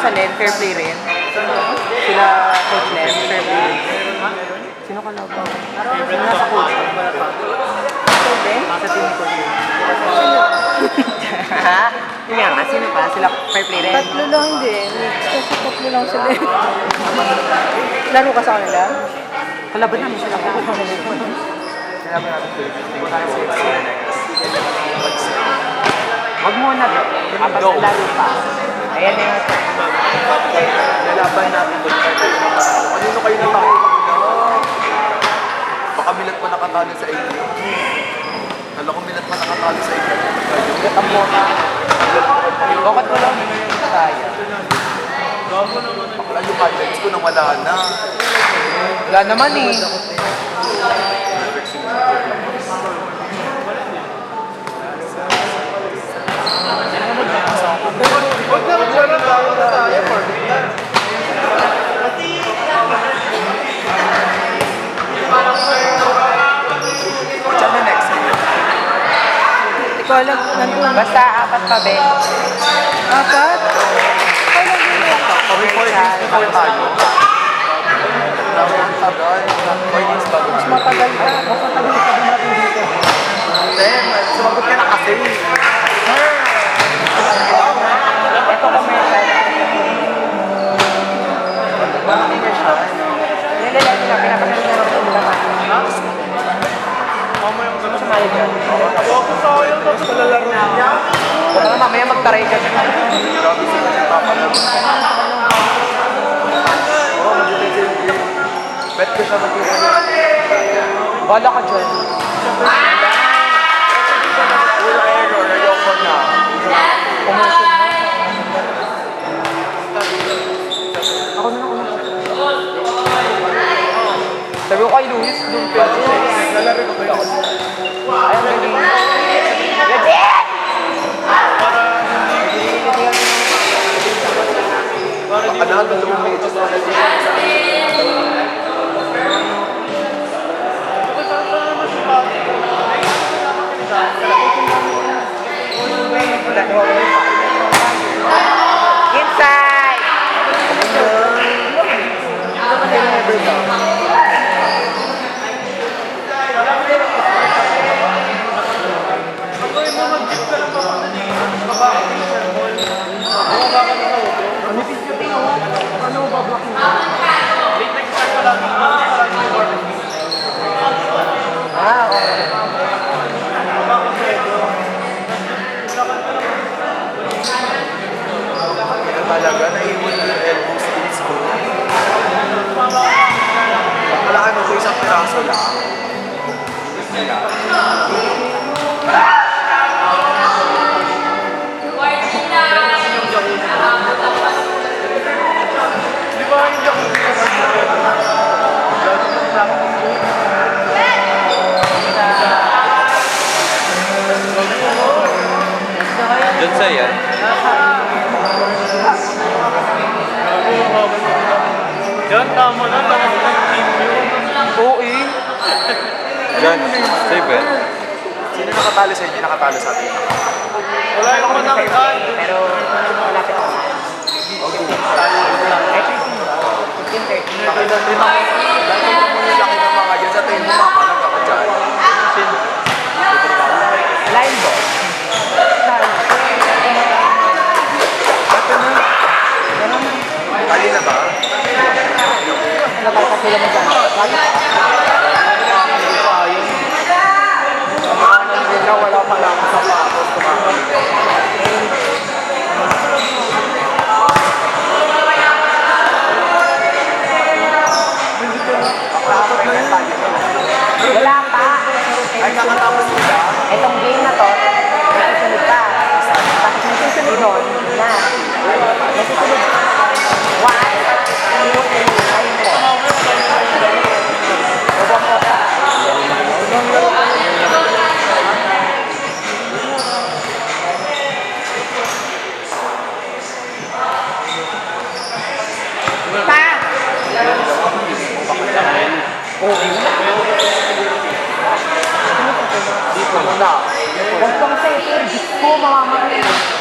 sa Len, fair play rin. Sila Coach Len, fair play rin. Sino ka lang ba? Sino nasa coach? Coach Len? Nasa team ni Coach Len. Ha? Yun nga, sino pa? Sila fair play rin. Tatlo lang din. Kasi tatlo lang sila. Laro ka sa kanila? Kalaban namin sila. Kailangan natin hindi ko tayo Wag muna bro. Apat na laro pa. Ayan yung Lalaban natin doon. Kanino kayo natakot? Baka milat pa nakatalo sa inyo. Kala ko milat pa nakatalo sa inyo. ang muna. Bakit wala mo na yung saya? Wala yung highlights ko nang wala na. Wala naman eh. Huwag na magwala tayo na tayo. Saan na next? Hindi ko alam. Nandun. Basta apat pa, Ben. Apat? Kailan yun yan? Before tayo. Ang tagal. Mas matagal ka. Mas matagal ka din natin dito. Then, sumagot ka na kasi. Ito commercial. Nilalala nila, pinapasal na lang yung laman. Sumali ka. Baka na mamaya magtaray ka dyan. Grabe sila si Papa lang. Oo, bet ko siya mag-ibig. Bala ka dyan. Wala error, ayoko na. Commercial na. Ako na. Sabi ko kay Luis, doon pwede. Lalari ko ba yun? Ayaw na din. Legit! Baka na, dalawang minutes na Inside! Ah, okay. talaga, naiwan na yung elbow skills ko. Wala ano ko, isang piraso lang. Di ba hindi ako Diyan sa yan. Diyan, tama na. Tama na yung team yun. Oo eh. Diyan. Save it. Sino nakatalo sa inyo? Nakatalo sa atin. Wala yung manaktan. Pero malapit ako. Okay. 15:30. Nakita mo yung laki ng mga dyan. Sa tingin mo, makapalag ako dyan. Line ball. Kali na ba? Napalkas sila mo dyan. Wala pa lang sa patos. Wala pa. Ay, nakatapos nila. Itong game na to, may susunod pa. Tapos may susunod doon na. May susunod. One, two, three, four. Ubang ko ka. Pa! Huwag pang sa ito. Diyos ko, mamamakit.